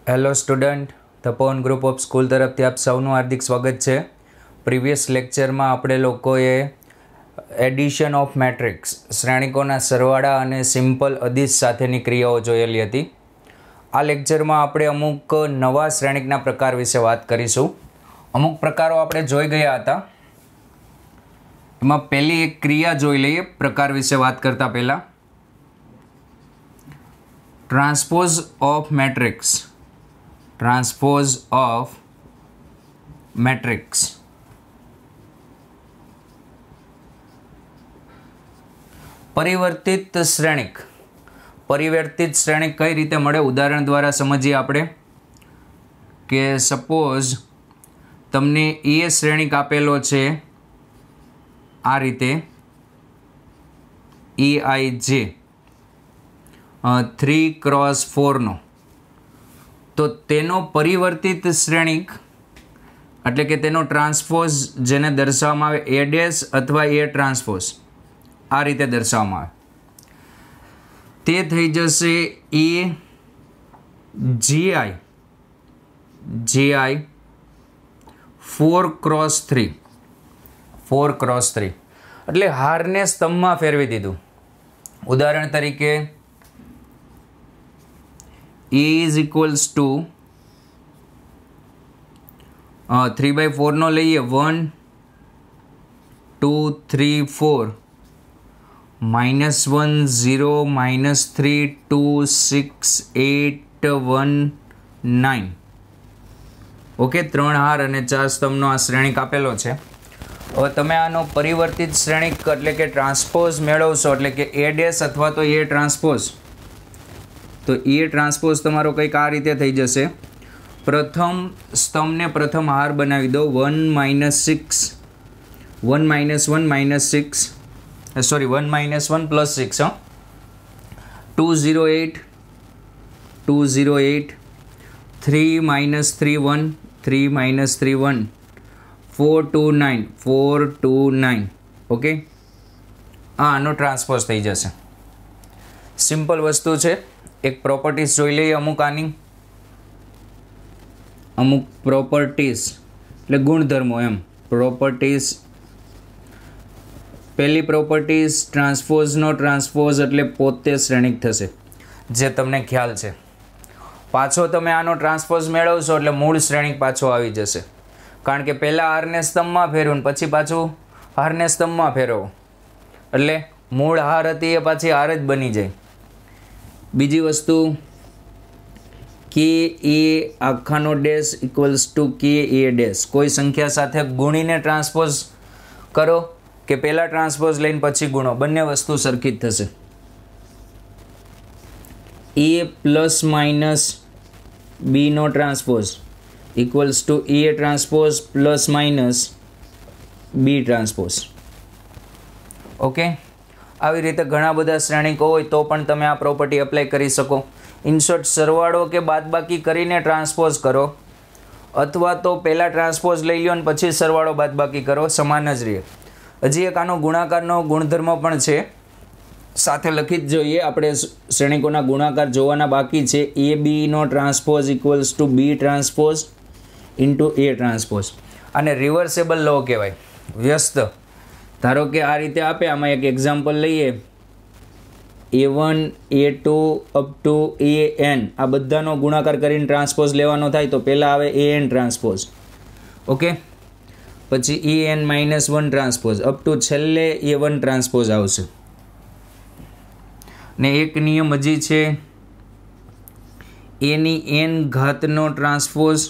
Hello student, Tapovan group of school તરફથી આપ સૌનું હાર્દિક સ્વાગત છે. પ્રીવિયસ લેક્ચરમાં આપણે લોકોએ એડિશન ઓફ મેટ્રિક્સ, શ્રેણિકોના સરવાળા અને સિમ્પલ અદિશ સાથેની ક્રિયાઓ જોયેલી હતી. આ લેક્ચરમાં આપણે અમુક નવા શ્રેણિકના પ્રકાર વિશે વાત કરીશું. અમુક પ્રકારો આપણે જોઈ ગયા હતા. એમાં પહેલી એક ક્રિયા જોઈ લઈએ પ્રકાર વિશે વાત કરતા પહેલાં. Transpose of matrix. Transpose of matrix. પરિવર્તિત શ્રેણિક. પરિવર્તિત શ્રેણિક કઈ રીતે મળે ઉદાહરણ દ્વારા સમજીએ આપણે. કે સપોઝ તમને એ શ્રેણિક આપેલો છે આ રીતે EIJ 3x4 નો, તો તેનો પરિવર્તિત શ્રેણિક એટલે કે તેનો ટ્રાન્સપોઝ જેને દર્શાવવામાં આવે A ડેશ અથવા A ટ્રાન્સપોઝ, આ રીતે દર્શાવવામાં આવે, તે થઈ જશે AGI 4x3. 4x3 એટલે હારને સ્તંભમાં ફેરવી દીધું. ઉદાહરણ તરીકે A is equals to 3/4 નો લઈએ 1 2 3 4 -1 0 -3 2 6 8 1 9. ઓકે, 3 હાર અને 4 સ્તંભનો આ શ્રેણિક આપેલો છે. હવે તમે આનો પરિવર્તિત શ્રેણિક એટલે કે ટ્રાન્સપોઝ મેળવશો એટલે કે A ડેશ અથવા તો A ટ્રાન્સપોઝ, તો એ ટ્રાન્સપોઝ તમારો કંઈક આ રીતે થઈ જશે. પ્રથમ સ્તંભને પ્રથમ હાર બનાવી દો 1 -1 + 6 208 208 3 -3 1 3 -3 1 429 429. ઓકે, આનો ટ્રાન્સપોઝ થઈ જશે. સિમ્પલ વસ્તુ છે. એક પ્રોપર્ટીઝ જોઈ લઈએ અમુક આની. અમુક પ્રોપર્ટીઝ એટલે ગુણધર્મો એમ. પ્રોપર્ટીઝ. પહેલી પ્રોપર્ટીઝ ટ્રાન્સપોઝનો ટ્રાન્સપોઝ એટલે પોતે શ્રેણિક થશે, જે તમને ખ્યાલ છે. પાછો તમે આનો ટ્રાન્સપોઝ મેળવશો એટલે મૂળ શ્રેણિક પાછો આવી જશે, કારણ કે પહેલાં હારને સ્તંભમાં ફેરવું પછી પાછું હારને સ્તંભમાં ફેરવો એટલે મૂળ હાર હતી એ પાછી હાર જ બની જાય. બીજી વસ્તુ કે એ આખાનો ડેશ ઇક્વલ્સ ટુ કે એ ડેશ. કોઈ સંખ્યા સાથે ગુણીને ટ્રાન્સપોઝ કરો કે પહેલાં ટ્રાન્સપોઝ લઈને પછી ગુણો, બંને વસ્તુ સરખી જ થશે. A ± B નો transpose equals to A transpose ± B transpose. Okay, આવી રીતે ઘણા બધા શ્રેણિકો હોય તો પણ તમે આ પ્રોપર્ટી એપ્લાય કરી શકો. ઇનશોર્ટ, સરવાળો કે બાદબાકી કરીને ટ્રાન્સપોઝ કરો અથવા તો પહેલાં ટ્રાન્સપોઝ લઈ લો અને પછી સરવાળો બાદબાકી કરો, સમાન જ રહે. હજી એક આનો ગુણાકારનો ગુણધર્મ પણ છે, સાથે લખી જ જોઈએ. આપણે શ્રેણિકોના ગુણાકાર જોવાના બાકી છે. AB નો transpose equals to B transpose into A transpose. આને રિવર્સેબલ લો કહેવાય, વ્યસ્ત. ધારો કે આ રીતે આપે, આમાં એક એક્ઝામ્પલ લઈએ. A1 A2 up to AN, આ બધાનો ગુણાકાર કરીને ટ્રાન્સપોઝ લેવાનો થાય તો પહેલાં આવે AN ટ્રાન્સપોઝ. ઓકે, પછી AN -1 ટ્રાન્સપોઝ અપ ટુ છેલ્લે A1 ટ્રાન્સપોઝ આવશે. ને એક નિયમ હજી છે, A ની n ઘાતનો ટ્રાન્સપોઝ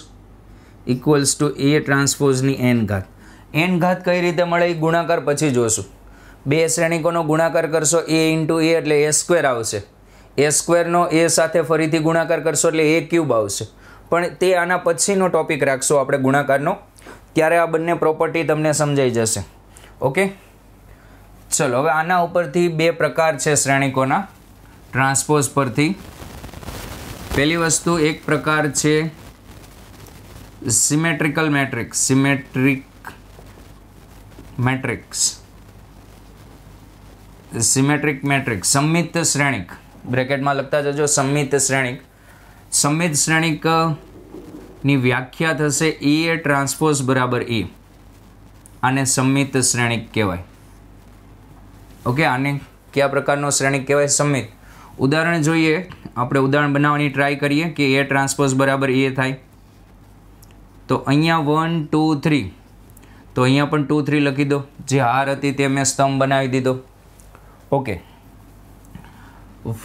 ઇક્વલ્સ ટુ A ટ્રાન્સપોઝની n ઘાત. n ઘાત કઈ રીતે મળે એ ગુણાકાર પછી જોશું. બે શ્રેણિકોનો ગુણાકાર કરશો A ઇન્ટુ A એટલે A² આવશે. A² A સાથે ફરીથી ગુણાકાર કરશો એટલે A³ આવશે. પણ તે આના પછીનો ટોપિક રાખશું આપણે ગુણાકારનો, ત્યારે આ બંને પ્રોપર્ટી તમને સમજાઈ જશે. ઓકે, ચલો હવે આના ઉપરથી બે પ્રકાર છે શ્રેણિકોના ટ્રાન્સપોઝ પરથી. પહેલી વસ્તુ, એક પ્રકાર છે symmetrical matrix. Symmetric matrix. Symmetric matrix, સમમિત શ્રેણિક. બ્રેકેટમાં લખતા જજો સમમિત શ્રેણિક. સંમિત શ્રેણિકની વ્યાખ્યા થશે એ ટ્રાન્સપોઝ બરાબર એ. આને સંમિત શ્રેણિક કહેવાય. ઓકે, આને કયા પ્રકારનો શ્રેણિક કહેવાય? સંમિત. ઉદાહરણ જોઈએ, આપણે ઉદાહરણ બનાવવાની ટ્રાય કરીએ કે એ ટ્રાન્સપોઝ બરાબર એ થાય. તો અહીંયા 1 2 3, તો અહીંયા પણ 2 3 લખી દો. જે હાર હતી તે મેં સ્તંભ બનાવી દીધો. ઓકે,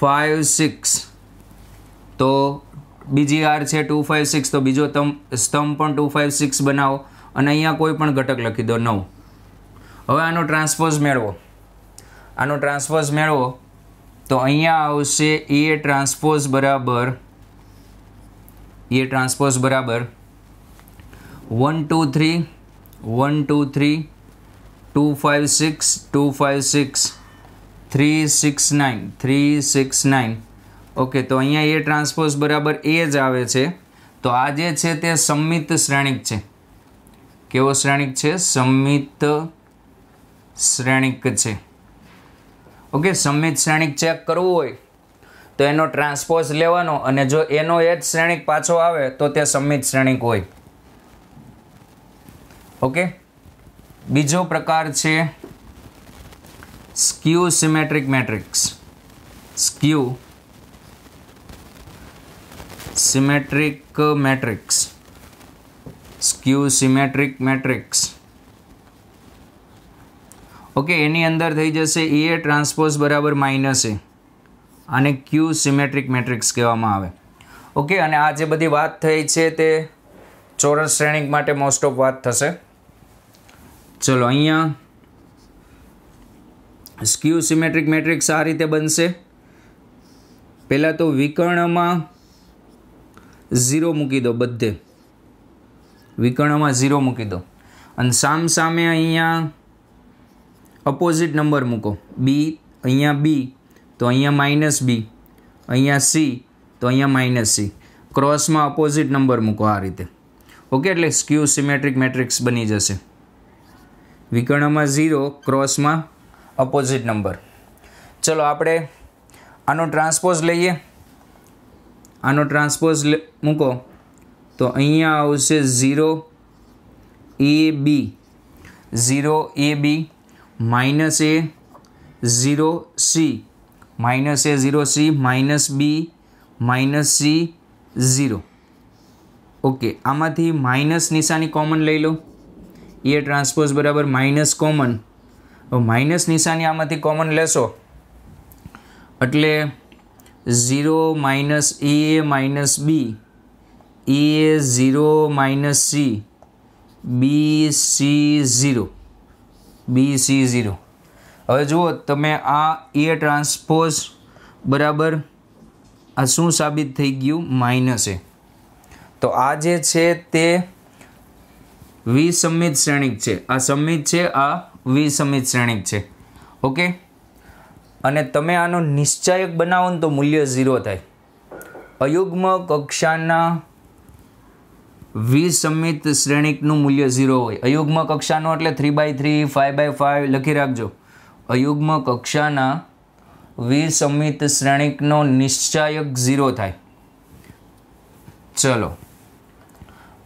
5 6, તો બીજી હાર છે 2 5 6, તો બીજો સ્તંભ પણ 2 5 6 બનાવો અને અહીંયા કોઈ પણ ઘટક લખી દો 9. હવે આનો ટ્રાન્સપોઝ મેળવો. આનો ટ્રાન્સપોઝ મેળવો તો અહીંયા આવશે એ ટ્રાન્સપોઝ બરાબર 1 2 3 1 2 3 2 5 6 2 5 6 3 6 9 3 6 9. ઓકે, તો અહીંયા એ ટ્રાન્સપોઝ બરાબર એ જ આવે છે. તો આ જે છે તે સંમિત શ્રેણિક છે. કેવો શ્રેણિક છે? સંમિત શ્રેણિક છે. ઓકે, સંમિત શ્રેણિક ચેક કરવું હોય તો એનો ટ્રાન્સપોઝ લેવાનો અને જો એનો એ જ શ્રેણિક પાછો આવે તો તે સંમિત શ્રેણિક હોય. ઓકે, બીજો પ્રકાર છે skew symmetric matrix. Skew symmetric matrix. Skew symmetric matrix. Okay, એની અંદર થઈ જશે એ ટ્રાન્સપોઝ બરાબર માઇનસ એ. આને ક્યુ સિમેટ્રિક મેટ્રિક્સ કહેવામાં આવે. ઓકે, અને આ જે બધી વાત થઈ છે તે ચોરસ શ્રેણિક માટે મોસ્ટ ઓફ વાત થશે. ચલો, અહીંયા સ્ક્યુ સિમેટ્રિક મેટ્રિક્સ આ રીતે બનશે. પહેલાં તો વિકર્ણમાં 0 મૂકી દો. બધે વિકર્ણમાં 0 મૂકી દો અને સામે અહીંયા અપોઝિટ નંબર મૂકો. બી, અહીંયા બી તો અહીંયા માઇનસ બી, અહીંયા સી તો અહીંયા માઇનસ સી. ક્રોસમાં અપોઝિટ નંબર મૂકો આ રીતે. ઓકે, એટલે સ્ક્યુ સિમેટ્રિક મેટ્રિક્સ બની જશે. વિકર્ણમાં 0, ક્રોસમાં અપોઝિટ નંબર. ચલો, આપણે આનો ટ્રાન્સપોઝ લઈએ. આનો ટ્રાન્સપોઝ મૂકો તો અહીંયા આવશે 0 A B, 0 A B, minus A 0 C, minus A 0 C, minus B, minus C 0. Okay, આમાંથી માઇનસ નિશાની કોમન લઈ લો. એ ટ્રાન્સપોઝ બરાબર માઇનસ કોમન. માઇનસ નિશાની આમાંથી કોમન લેશો એટલે 0 minus A minus B, A 0 minus C, B C 0, B C 0. હવે જુઓ તમે, આ એ ટ્રાન્સપોઝ બરાબર આ શું સાબિત થઈ ગયું? માઇનસ એ. તો આ જે છે તે વિસંમિત શ્રેણિક છે. આ સંમિત છે, આ વિસંમિત શ્રેણિક છે. ઓકે, અને તમે આનો નિશ્ચાયક બનાવો ને તો મૂલ્ય 0 થાય. અયુગ્મ કક્ષાના વિસંમિત શ્રેણિકનું મૂલ્ય 0 હોય. અયુગ્મ કક્ષાનો એટલે 3/3 5/5 લખી રાખજો. અયુગ્મ કક્ષાના વિસંમિત શ્રેણિકનો નિશ્ચાયક 0 થાય. ચલો,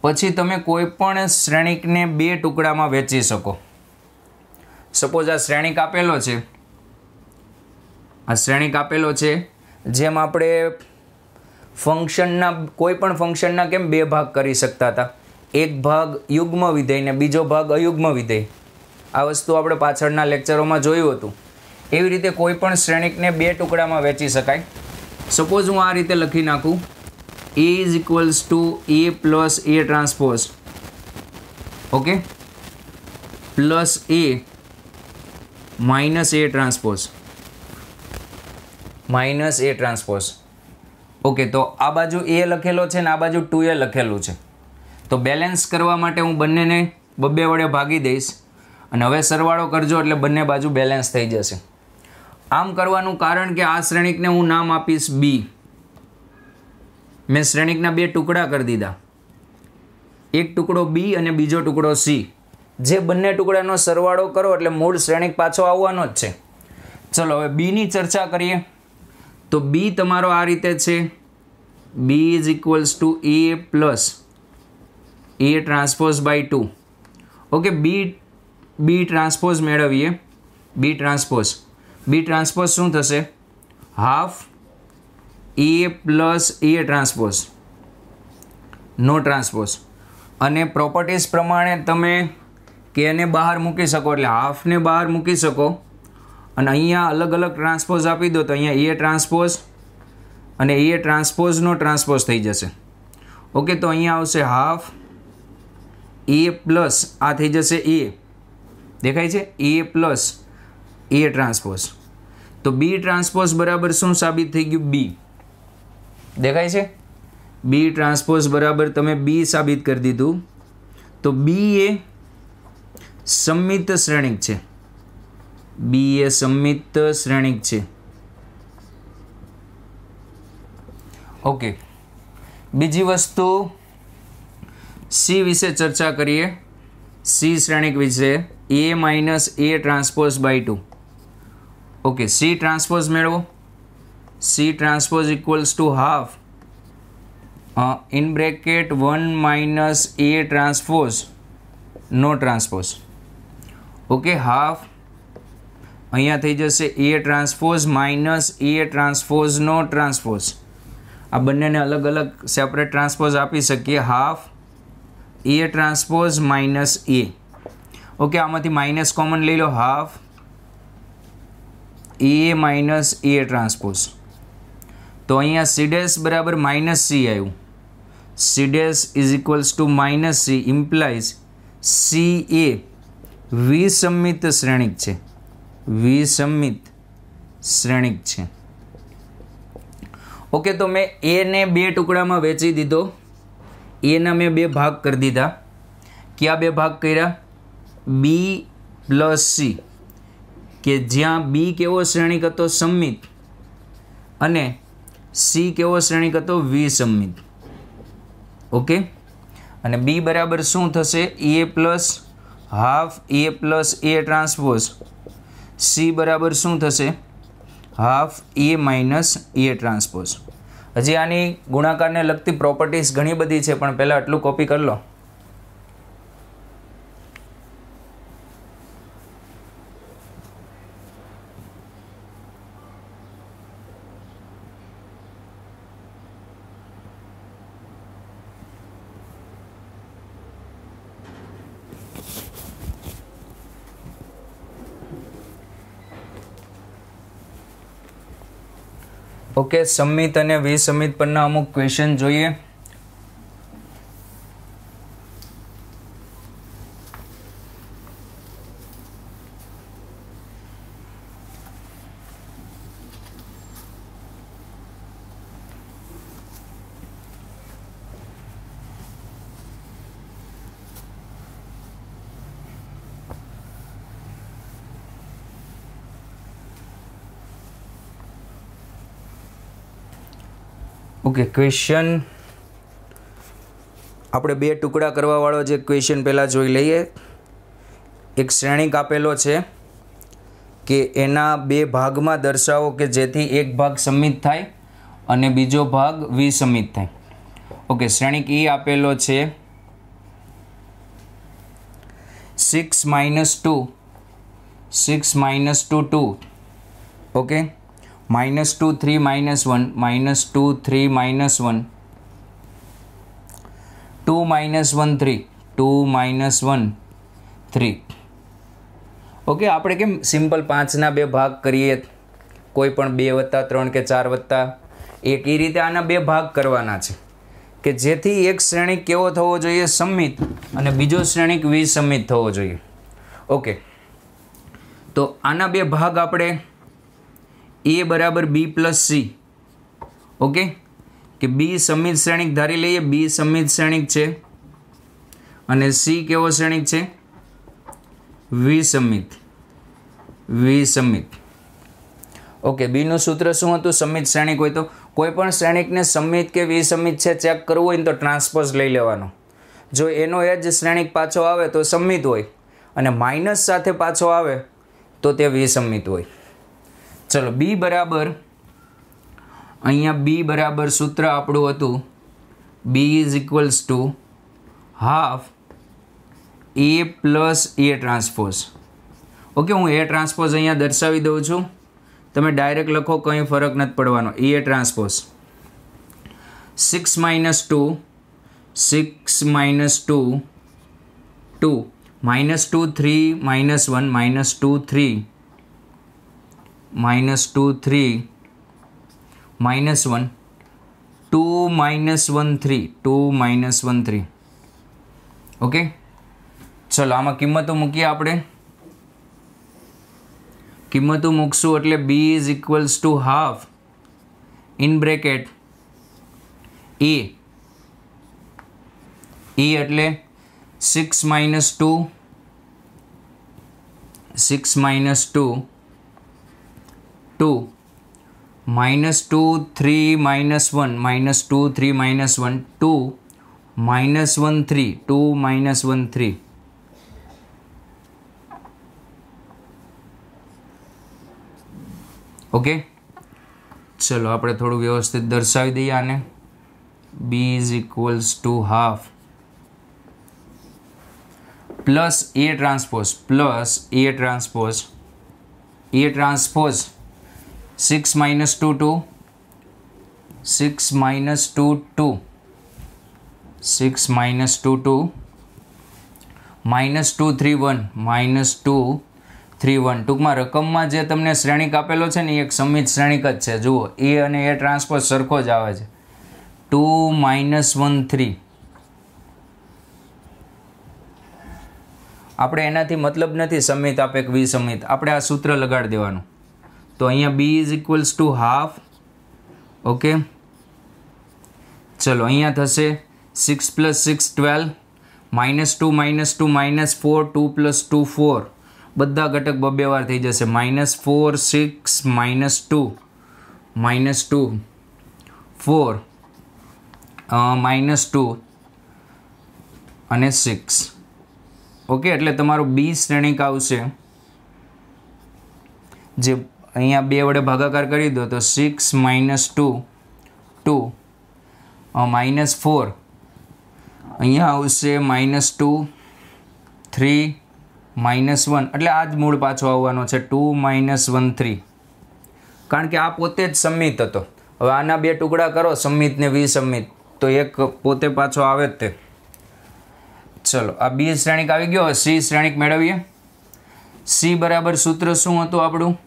પછી તમે કોઈ પણ શ્રેણિકને 2 ટુકડામાં વહેંચી શકો. સપોઝ આ શ્રેણિક આપેલો છે, આ શ્રેણિક આપેલો છે. જેમ આપણે ફંક્શનના કોઈ પણ ફંક્શનના કેમ 2 ભાગ કરી શકતા હતા, એક ભાગ યુગ્મ વિધેય ને બીજો ભાગ અયુગ્મ વિધેય. આ વસ્તુ આપણે પાછળના લેક્ચરોમાં જોયું હતું. એવી રીતે કોઈ પણ શ્રેણિકને 2 ટુકડામાં વહેંચી શકાય. સપોઝ હું આ રીતે લખી નાખું, A is equals to A plus A transpose. Okay, plus A minus A transpose, minus A transpose. Okay, તો આ બાજુ A લખેલો છે ને આ બાજુ 2A લખેલું છે. તો બેલેન્સ કરવા માટે હું બંનેને 2 વડે ભાગી દઈશ અને હવે સરવાળો કરજો એટલે બંને બાજુ બેલેન્સ થઈ જશે. આમ કરવાનું કારણ કે આ શ્રેણિકને હું નામ આપીશ B. મેં શ્રેણિકના 2 ટુકડા કરી દીધા, એક ટુકડો બી અને બીજો ટુકડો સી. જે બંને ટુકડાનો સરવાળો કરો એટલે મૂળ શ્રેણિક પાછો આવવાનો જ છે. ચલો, હવે બીની ચર્ચા કરીએ. તો બી તમારો આ રીતે છે, B is equals to A plus A transpose by 2. Okay, B transpose મેળવીએ. બી ટ્રાન્સપોઝ શું થશે? Half A plus A transpose, નો ટ્રાન્સપોઝ. અને પ્રોપર્ટીઝ પ્રમાણે તમે કેને બહાર મૂકી શકો, એટલે હાફને બહાર મૂકી શકો અને અહીંયા અલગ અલગ ટ્રાન્સપોઝ આપી દો તો અહીંયા A ટ્રાન્સપોઝ અને A ટ્રાન્સપોઝનો ટ્રાન્સપોઝ થઈ જશે. ઓકે, તો અહીંયા આવશે હાફ A પ્લસ આ થઈ જશે A, દેખાય છે? A plus A transpose. તો B ટ્રાન્સપોઝ બરાબર શું સાબિત થઈ ગયું? B. દેખાય છે? B ટ્રાન્સપોઝ બરાબર તમે B સાબિત કરી દીધું. તો B એ સમમિત શ્રેણિક છે. B એ સમમિત શ્રેણિક છે. ઓકે, બીજી વસ્તુ C વિશે ચર્ચા કરીએ. C શ્રેણિક વિશે A minus A transpose by 2. Okay, C transpose મેળવો. C transpose equals to half in bracket 1 minus A transpose, નો ટ્રાન્સપોઝ. ઓકે, હાફ અહીંયા થઈ જશે A ટ્રાન્સપોઝ માઇનસ A ટ્રાન્સપોઝનો ટ્રાન્સપોઝ. આ બંનેને અલગ અલગ સેપરેટ ટ્રાન્સપોઝ આપી શકીએ. Half A transpose minus A. Okay, આમાંથી માઇનસ કોમન લઈ લો. Half A minus A transpose. તો અહીંયા C ડેશ બરાબર માઇનસ C આવ્યું. C dash is equals to minus C implies C એ વિસમિત શ્રેણિક છે. વિસમિત શ્રેણિક છે. ઓકે, તો મેં A ને 2 ટુકડામાં વેચી દીધો. A ના મેં 2 ભાગ કરી દીધા. કયા 2 ભાગ કર્યા? B પ્લસ C, કે જ્યાં B કેવો શ્રેણિક હતો? સમમિત. અને C કેવો શ્રેણિક હતો? વિસમિત. ઓકે, અને B બરાબર શું થશે? A plus half A plus A transpose. C બરાબર શું થશે? Half A minus A transpose. હજી આની ગુણાકારને લગતી પ્રોપર્ટીઝ ઘણી બધી છે, પણ પહેલાં આટલું કોપી કરી લો. ઓકે, સમમિત અને વિસમિત પરના અમુક ક્વેશ્ચન જોઈએ. ઓકે, ક્વેશ્ચન આપણે 2 ટુકડા કરવાવાળો જે ક્વેશ્ચન પહેલાં જોઈ લઈએ. એક શ્રેણિક આપેલો છે કે એના 2 ભાગમાં દર્શાવો કે જેથી એક ભાગ સમમિત થાય અને બીજો ભાગ વિસમિત થાય. ઓકે, શ્રેણિક E આપેલો છે 6 માઇનસ 2 2. ઓકે, -2 3 -1 -2 3 -1 2 -1 3 2 -1 3. ઓકે, આપણે કેમ સિમ્પલ 5ના 2 ભાગ કરીએ, કોઈ પણ 2 + 3 કે 4 + 1 એ રીતે આના 2 ભાગ કરવાના છે કે જેથી એક શ્રેણિક કેવો થવો જોઈએ? સમમિત, અને બીજો શ્રેણિક વિસમિત થવો જોઈએ. ઓકે, તો આના 2 ભાગ આપણે A બરાબર B પ્લસ C. ઓકે, કે B સમમિત શ્રેણિક ધારી લઈએ. B સમમિત શ્રેણિક છે અને C કેવો શ્રેણિક છે? વિસમિત. ઓકે, B નું સૂત્ર શું હતું? સમમિત શ્રેણિક હોય તો કોઈ પણ શ્રેણિકને સમમિત કે વિસમિત છે ચેક કરવું હોય ને તો ટ્રાન્સપોઝ લઈ લેવાનો. જો એનો એ જ શ્રેણિક પાછો આવે તો સમમિત હોય, અને માઇનસ સાથે પાછો આવે તો તે વિસમિત હોય. ચલો, B બરાબર અહીંયા બી બરાબર સૂત્ર આપણું હતું B is equals to half A plus A transpose. Okay, હું એ ટ્રાન્સપોઝ અહીંયા દર્શાવી દઉં છું, તમે ડાયરેક્ટ લખો, કંઈ ફરક નથી પડવાનો. A transpose 6 minus 2 6 minus 2 2 minus 2 3 minus 1 minus 2 3 minus 2 3 minus 1 2 minus 1 3 2 minus 1 3. Okay, ચલો આમાં કિંમતો મૂકીએ આપણે. કિંમતો મૂકશું એટલે B is equals to half in bracket A એટલે 6 minus 2 6 minus 2 2 minus 2 3 minus 1 minus 2 3 minus 1 2 minus 1 3 2 minus 1 3. Okay, ચલો આપણે થોડું વ્યવસ્થિત દર્શાવી દઈએ આને. B is equals to half plus A transpose 6 minus 2 2 6 minus 2 2 6 minus 2 2 minus 2 3 1 minus 2 3 1. ટૂંકમાં રકમમાં જે તમને શ્રેણિક આપેલો છે ને એ એક સમિત શ્રેણિક જ છે. જુઓ, એ અને એ ટ્રાન્સપોઝ સરખો જ આવે છે. 2 માઇનસ 1 3. આપણે એનાથી મતલબ નથી સમિત આપે કે વિસમિત, આપણે આ સૂત્ર લગાડી દેવાનું. તો અહીંયા B is equals to half. Okay, ચલો અહીંયા થશે 6 plus 6 12 minus 2 minus 2 minus 4 2 plus 2 4. બધા ઘટક બબે વાર થઈ જશે. માઇનસ 4 6 માઇનસ 2 માઇનસ 2 4 માઇનસ 2 અને 6. ઓકે, એટલે તમારું બી શ્રેણિક આવશે જે અહીંયા 2 વડે ભાગાકાર કરી દો તો 6 માઇનસ 2 2 માઇનસ 4 અહીંયા આવશે માઇનસ 2 3 માઇનસ 1. એટલે આ જ મૂળ પાછો આવવાનો છે 2 માઇનસ 1 3, કારણ કે આ પોતે જ સમિત હતો. હવે આના બે ટુકડા કરો સમિત ને વિસમિત તો એક પોતે પાછો આવે જ તે. ચલો આ બી શ્રેણિક આવી ગયો. સી શ્રેણિક મેળવીએ. સી બરાબર સૂત્ર શું હતું આપણું?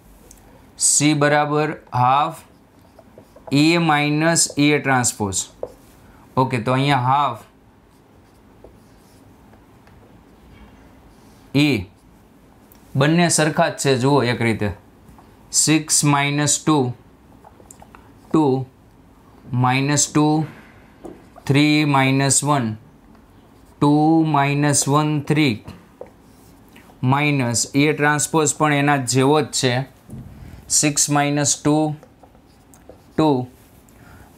સી બરાબર half A minus A transpose. Okay, તો અહીંયા હાફ એ બંને સરખા જ છે. જુઓ એક રીતે 6 minus 2 2 minus 2 3 minus 1 2 minus 1 3 minus A transpose પણ એના જેવો જ છે. 6 minus 2 2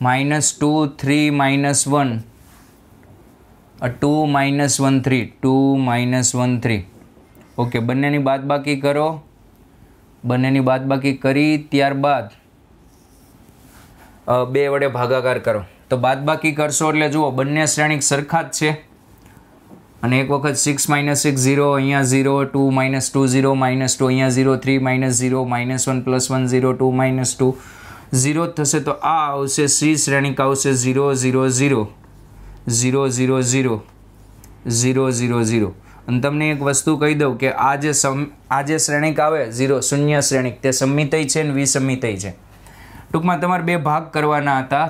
minus 2 3 minus 1 2 minus 1 3 2 minus 1 3. Okay, બંનેની બાદબાકી કરો. બંનેની બાદબાકી કરી ત્યારબાદ 2 વડે ભાગાકાર કરો. તો બાદબાકી કરશો એટલે જુઓ બંને શ્રેણિક સરખા જ છે. અને એક વખત 6 માઇનસ 6 0 અહીંયા 0 2 માઇનસ 2 0 માઇનસ 2 અહીંયા 0 3 માઇનસ 0 માઇનસ 1 પ્લસ 1 0 2 માઇનસ 2 0 થશે. તો આ આવશે સી શ્રેણિક આવશે 0 0 0 0 0 0 0 0 0. અને તમને એક વસ્તુ કહી દઉં કે આ જે શ્રેણિક આવે 0 શૂન્ય શ્રેણિક તે સમિતય છે ને વિસમિતય છે. ટૂંકમાં તમારે 2 ભાગ કરવાના હતા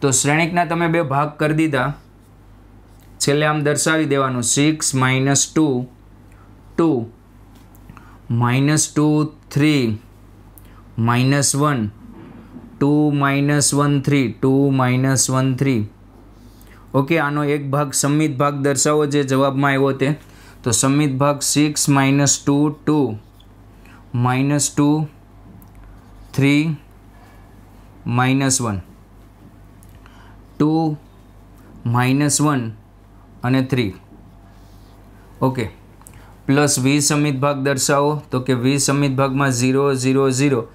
તો શ્રેણિકના તમે 2 ભાગ કરી દીધા. છેલ્લે આમ દર્શાવી દેવાનું 6 minus 2 2 minus 2 3 minus 1 2 minus 1 3 2 minus 1 3. Okay, આનો એક ભાગ સમિત ભાગ દર્શાવો જે જવાબમાં આવ્યો તે. તો સમિત ભાગ 6 માઇનસ 2 2 માઇનસ 2 3 માઇનસ 1 2 માઇનસ 1 અને 3. ઓકે, પ્લસ વિસમિત ભાગ દર્શાવો તો કે વિસમિત ભાગમાં 0 0 0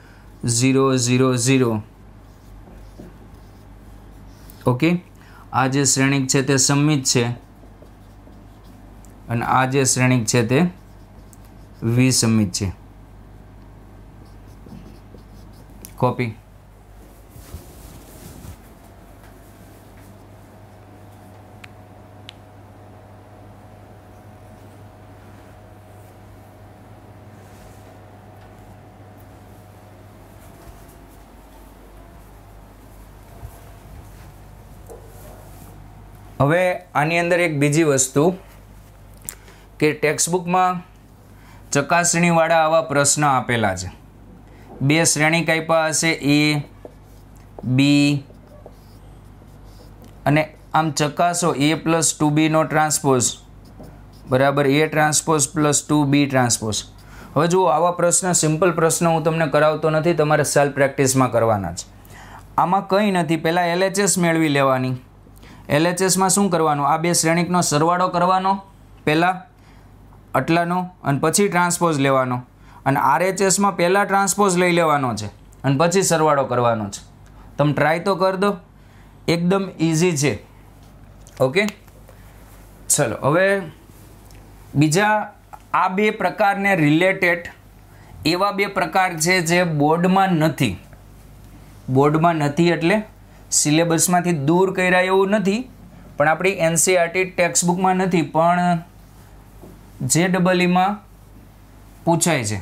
0 0 0 ઓકે, આ જે શ્રેણિક છે તે સમમિત છે અને આ જે શ્રેણિક છે તે વિસમિત છે. કોપી. હવે આની અંદર એક બીજી વસ્તુ કે ટેક્સ્ટબુકમાં ચકાસણીવાળા આવા પ્રશ્ન આપેલા છે. બે શ્રેણિક આપ્યા હશે, એ બી, અને આમ ચકાસો a પ્લસ 2b નો ટ્રાન્સપોઝ બરાબર a transpose plus 2b transpose. હવે જુઓ, આવા પ્રશ્ન, સિમ્પલ પ્રશ્ન હું તમને કરાવતો નથી, તમારે સેલ્ફ પ્રેક્ટિસમાં કરવાના છે. આમાં કંઈ નથી, પહેલાં LHS મેળવી લેવાની. LHSમાં શું કરવાનું? આ બે શ્રેણિકનો સરવાળો કરવાનો પહેલાં આટલાનો, અને પછી ટ્રાન્સપોઝ લેવાનો. અને RHSમાં પહેલાં ટ્રાન્સપોઝ લઈ લેવાનો છે અને પછી સરવાળો કરવાનો છે. તમે ટ્રાય તો કરી દો, એકદમ ઇઝી છે. ઓકે, ચલો હવે બીજા આ બે પ્રકારને રિલેટેડ એવા બે પ્રકાર છે જે બોર્ડમાં નથી. બોર્ડમાં નથી એટલે સિલેબસમાંથી દૂર કર્યા એવું નથી, પણ આપણી NCERT ટેક્સ્ટબુકમાં નથી, પણ JEEમાં પૂછાય છે.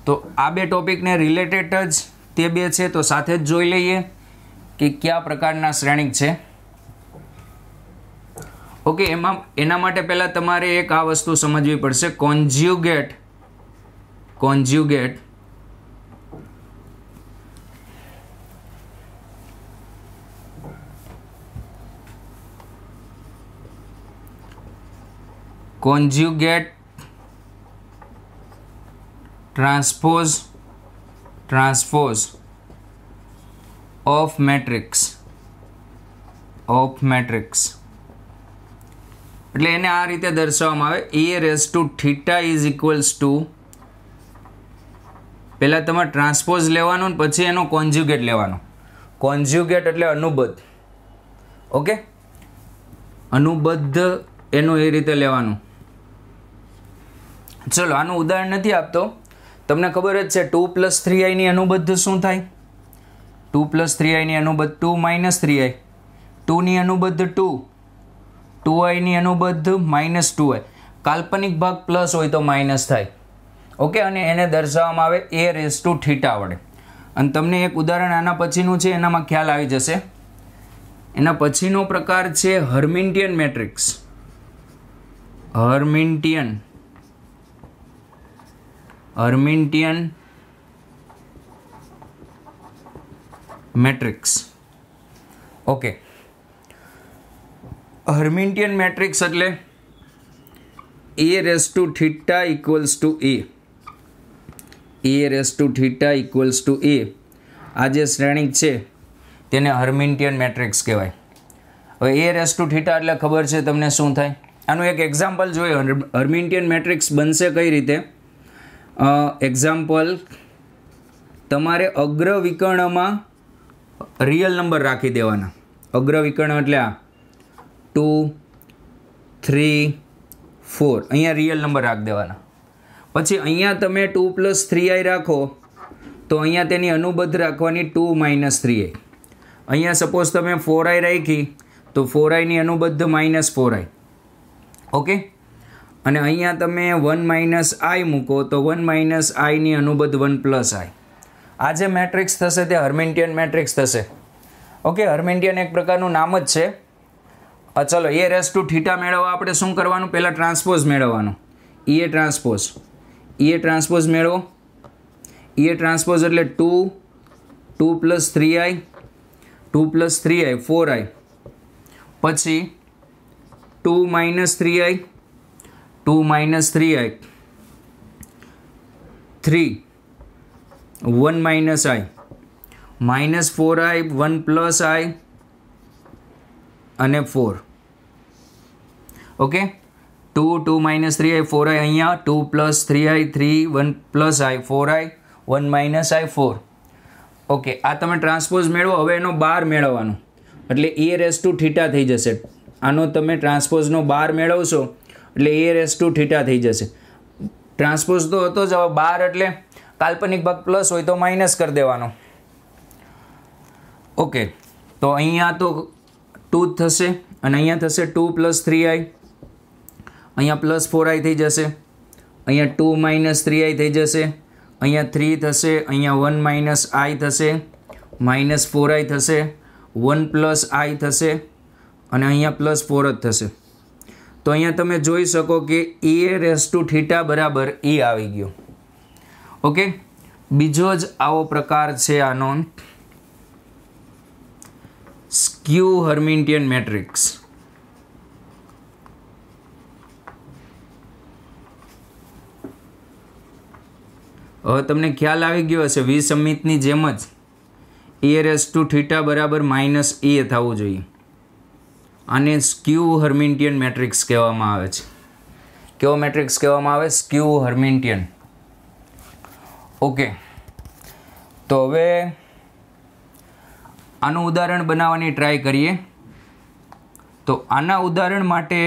તો આ બે ટોપિકને રિલેટેડ જ તે બે છે, તો સાથે જ જોઈ લઈએ કે કયા પ્રકારના શ્રેણિક છે. ઓકે, એના માટે પહેલાં તમારે એક આ વસ્તુ સમજવી પડશે. કોન્જ્યુગેટ ટ્રાન્સપોઝ ઓફ મેટ્રિક્સ એટલે એને આ રીતે દર્શાવવામાં આવે. a⁻θ ઇઝ ઇક્વલ્સ ટુ, પહેલાં તમારે ટ્રાન્સપોઝ લેવાનું ને પછી એનો કોન્જ્યુગેટ લેવાનો. કોન્જ્યુગેટ એટલે અનુબદ્ધ. ઓકે, અનુબદ્ધ એનું એ રીતે લેવાનું. ચલો, આનું ઉદાહરણ નથી આપતો, તમને ખબર જ છે 2 + 3i ની અનુબદ્ધ શું થાય? 2 + 3i ની અનુબદ્ધ 2 - 3i, 2 ની અનુબદ્ધ 2, 2i ની અનુબદ્ધ -2i. કાલ્પનિક ભાગ પ્લસ હોય તો માઇનસ થાય. ઓકે, અને એને દર્શાવવામાં આવે a⁻θ વડે. અને તમને એક ઉદાહરણ આના પછીનું છે, એનામાં ખ્યાલ આવી જશે. એના પછીનો પ્રકાર છે Hermitian matrix. Hermitian matrix. Okay, Hermitian matrix એટલે a⁻θ equals to a. a⁻θ equals to a. આ જે શ્રેણિક છે તેને હર્મિટિયન મેટ્રિક્સ કહેવાય. હવે a⁻θ એટલે ખબર છે તમને શું થાય? આનું એક એક્ઝામ્પલ જોઈએ. હર્મિટિયન મેટ્રિક્સ બનશે કઈ રીતે? એક્ઝામ્પલ, તમારે અગ્ર વિકર્ણમાં રિયલ નંબર રાખી દેવાના. અગ્ર વિકર્ણ એટલે આ 2, 3, 4, અહીંયા રિયલ નંબર રાખી દેવાના. પછી અહીંયા તમે 2 + 3i રાખો તો અહીંયા તેની અનુબદ્ધ રાખવાની 2 - 3i. અહીંયા સપોઝ તમે 4i રાખી તો 4i ની અનુબદ્ધ -4i. ઓકે, અને અહીંયા તમે 1 - i મૂકો તો 1 - i ની અનુબદ્ધ 1 + i. આ જે મેટ્રિક્સ થશે તે હર્મિટિયન મેટ્રિક્સ થશે. ઓકે, હર્મિટિયન એક પ્રકારનું નામ જ છે. ચલો, a⁻θ મેળવવા આપણે શું કરવાનું? પહેલાં ટ્રાન્સપોઝ મેળવવાનું. એ ટ્રાન્સપોઝ મેળવો. એ ટ્રાન્સપોઝ એટલે 2 + 3i, 2 + 3i 4i, પછી 2 - 3i, 2 - 3i, 3, 1 - i, -4i, 1 + i અને 4. ઓકે, 2 - 3i 4i અહીંયા, 2 + 3i 3, 1 + i 4i, 1 - i 4. Okay, આ તમે ટ્રાન્સપોઝ મેળવો. હવે એનો બાર મેળવવાનું એટલે એ રેસ ટુ થીટા થઈ જશે. આનો તમે ટ્રાન્સપોઝનો બાર મેળવશો એટલે એ રેસ ટુ થીટા થઈ જશે. ટ્રાન્સપોઝ તો હતો જ, હવે બાર એટલે કાલ્પનિક ભાગ પ્લસ હોય તો માઇનસ કરી દેવાનો. ઓકે, તો અહીંયા તો 2 થશે અને અહીંયા થશે 2 + 3i, અહીંયા +4i થઈ જશે, અહીંયા 2 - 3i થઈ જશે, અહીંયા 3 થશે, અહીંયા 1 - i થશે, -4i થશે, 1 + i થશે અને અહીંયા +4 જ થશે. તો અહીંયા તમે જોઈ શકો કે એ રેસ ટુ થીટા બરાબર એ આવી ગયો. ઓકે, બીજો જ આવો પ્રકાર છે આનો સ્ક્યુ હર્મિટિયન મેટ્રિક્સ. હવે તમને ખ્યાલ આવી ગયો હશે, વિસમિતની જેમ જ એ રેસ ટુ થીટા બરાબર -a થવું જોઈએ. આને સ્ક્યુ હર્મિટિયન મેટ્રિક્સ કહેવામાં આવે છે. કેવો મેટ્રિક્સ કહેવામાં આવે? Skew Hermitian. ઓકે, તો હવે આનું ઉદાહરણ બનાવવાની ટ્રાય કરીએ. તો આના ઉદાહરણ માટે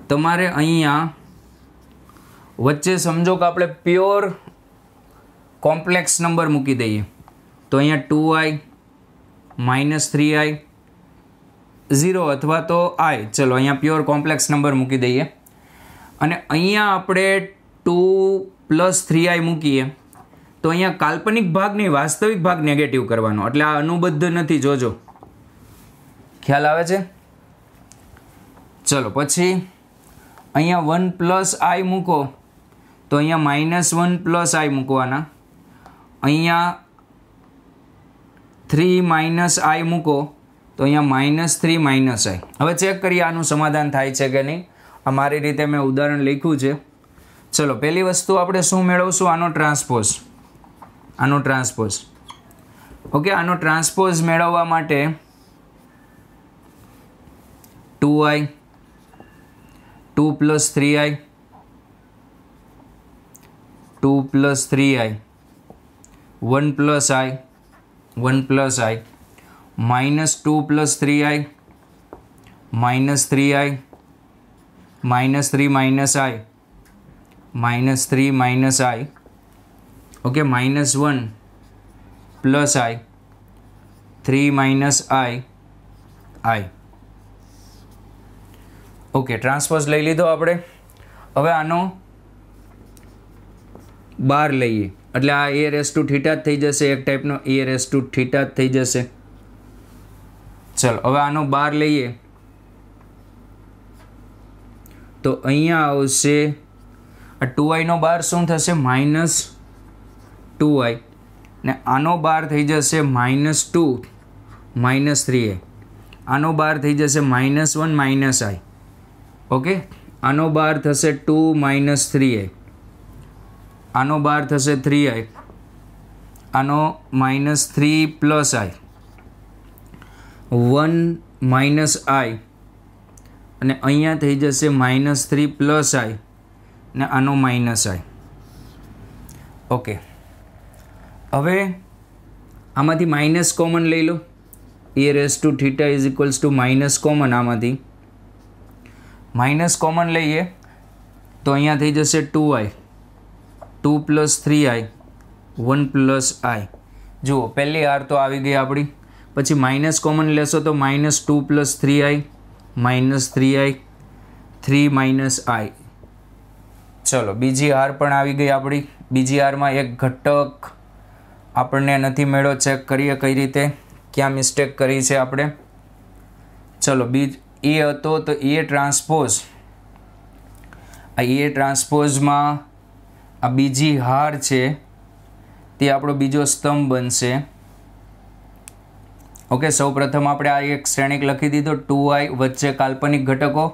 તમારે અહીંયા વચ્ચે સમજો કે આપણે પ્યોર કોમ્પ્લેક્સ નંબર મૂકી દઈએ. તો અહીંયા 2i -3i 0 અથવા તો i, ચલો અહીંયા પ્યોર કોમ્પ્લેક્સ નંબર મૂકી દઈએ અને અહીંયા આપણે 2 + 3i મૂકીએ તો અહીંયા કાલ્પનિક ભાગ નહીં, વાસ્તવિક ભાગ નેગેટિવ કરવાનો, એટલે આ અનુબદ્ધ નથી. જોજો, ખ્યાલ આવે છે? ચલો પછી અહીંયા 1 + i મૂકો તો અહીંયા -1 + i મૂકવાના. અહીંયા 3 - i મૂકો તો અહીંયા -3 - i. હવે ચેક કરીએ આનું સમાધાન થાય છે કે નહીં. આ મારી રીતે મેં ઉદાહરણ લખ્યું છે. ચલો, પહેલી વસ્તુ આપણે શું મેળવશું? આનો ટ્રાન્સપોઝ. ઓકે, આનો ટ્રાન્સપોઝ મેળવવા માટે 2i 2 + 3i 2 + 3i 1 + i 1 + i -2 + 3i -3i -3 - i okay, -1 + i 3 - i. Okay, transpose લઈ લીધો આપણે. હવે આનો બાર લઈએ એટલે આ એ રેસ ટુ થીટા જ થઈ જશે, એક ટાઈપનો એ રેસ ટુ થીટા જ થઈ જશે. ચલો, હવે આનો બાર લઈએ તો અહીંયા આવશે આ 2i નો બાર શું થશે? -2i ને આનો બાર થઈ જશે -2 -3i. આનો બાર થઈ જશે -1 - i. ઓકે, આનો બાર થશે 2 - 3i. આનો બાર થશે 3i. આનો -3 + i 1 - i અને અહીંયા થઈ જશે -3 + i ને આનો -i. ઓકે, હવે આમાંથી માઇનસ કોમન લઈ લો. A raise to theta is equals to minus common. આમાંથી માઇનસ કોમન લઈએ તો અહીંયા થઈ જશે 2i 2 + 3i 1 + i. જુઓ, પહેલી આર તો આવી ગઈ આપણી. પછી માઇનસ કોમન લેશો તો -2 + 3i -3i 3 - i. ચલો, બીજી આર પણ આવી ગઈ આપણી. બીજી આરમાં એક ઘટક આપણને નથી મળ્યો. ચેક કરીએ કઈ રીતે, ક્યાં મિસ્ટેક કરી છે આપણે. ચલો, એ હતો તો એ ટ્રાન્સપોઝ. આ એ ટ્રાન્સપોઝમાં આ બીજી હાર છે તે આપણો બીજો સ્તંભ બનશે. ઓકે, સૌપ્રથમ આપણે આ એક શ્રેણિક લખી દીધો. 2i વચ્ચે કાલ્પનિક ઘટકો,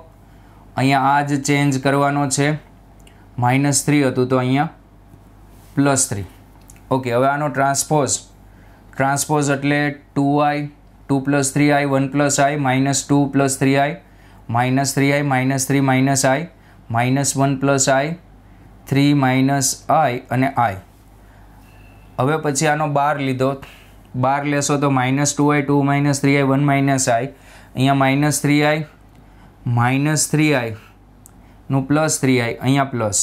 અહીંયા આ જ ચેન્જ કરવાનો છે. -3 હતું તો અહીંયા +3. ઓકે, હવે આનો ટ્રાન્સપોઝ એટલે 2i 2 + 3i 1 + i -2 + 3i -3i -3 - i -1 + i 3 - i અને i. હવે પછી આનો બાર લીધો. બાર લેશો તો -2i, 2 - 3i, 1 - i, અહીંયા -3i -3i નું +3i, અહીંયા પ્લસ.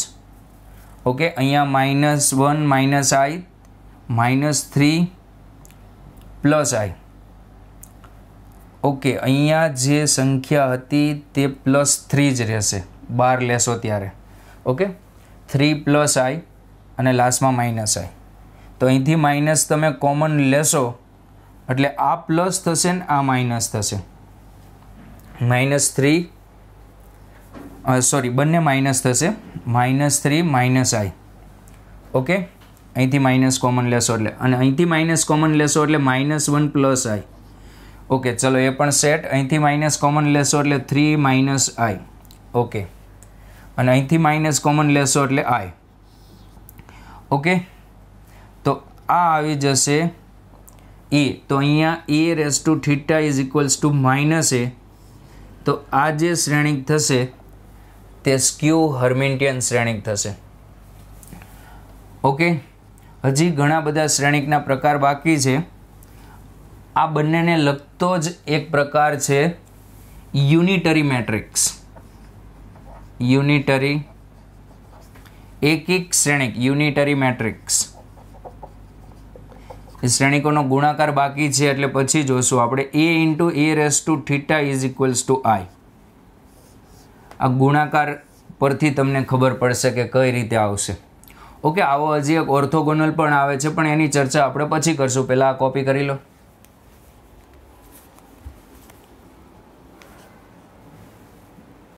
ઓકે, અહીંયા -1 - i -3 +i. ઓકે, અહીંયા જે સંખ્યા હતી તે +3 જ રહેશે બાર લેશો ત્યારે. ઓકે, 3 + i અને લાસ્ટમાં -i. તો અહીંથી માઇનસ તમે કોમન લેશો એટલે આ પ્લસ થશે ને આ માઇનસ થશે. -3 સોરી બંને માઇનસ થશે, -3 - i. ઓકે, અહીંથી માઇનસ કોમન લેશો એટલે, અને અહીંથી માઇનસ કોમન લેશો એટલે -1 + i. ઓકે, ચલો એ પણ સેટ. અહીંથી માઇનસ કોમન લેશો એટલે 3 - i. ઓકે, અને અહીંથી માઇનસ કોમન લેશો એટલે i. ઓકે, તો આ આવી જશે e. તો અહીંયા a⁻θ = -a. તો આ જે શ્રેણિક થશે તે સ્ક્યુ હર્મિટિયન શ્રેણિક થશે. ઓકે, હજી ઘણા બધા શ્રેણિકના પ્રકાર બાકી છે. આ બંનેને લગતો જ એક પ્રકાર છે યુનિટરી મેટ્રિક્સ. યુનિટરી એકિક શ્રેણિક, યુનિટરી મેટ્રિક્સ. એ શ્રેણિકોનો ગુણાકાર બાકી છે એટલે પછી જોશું આપણે. a × a⁻θ = i. આ ગુણાકાર પરથી તમને ખબર પડશે કે કઈ રીતે આવશે. ઓકે, આવો હજી એક ઓર્થોગોનલ પણ આવે છે, પણ એની ચર્ચા આપણે પછી કરશું. પહેલાં આ કોપી કરી લો.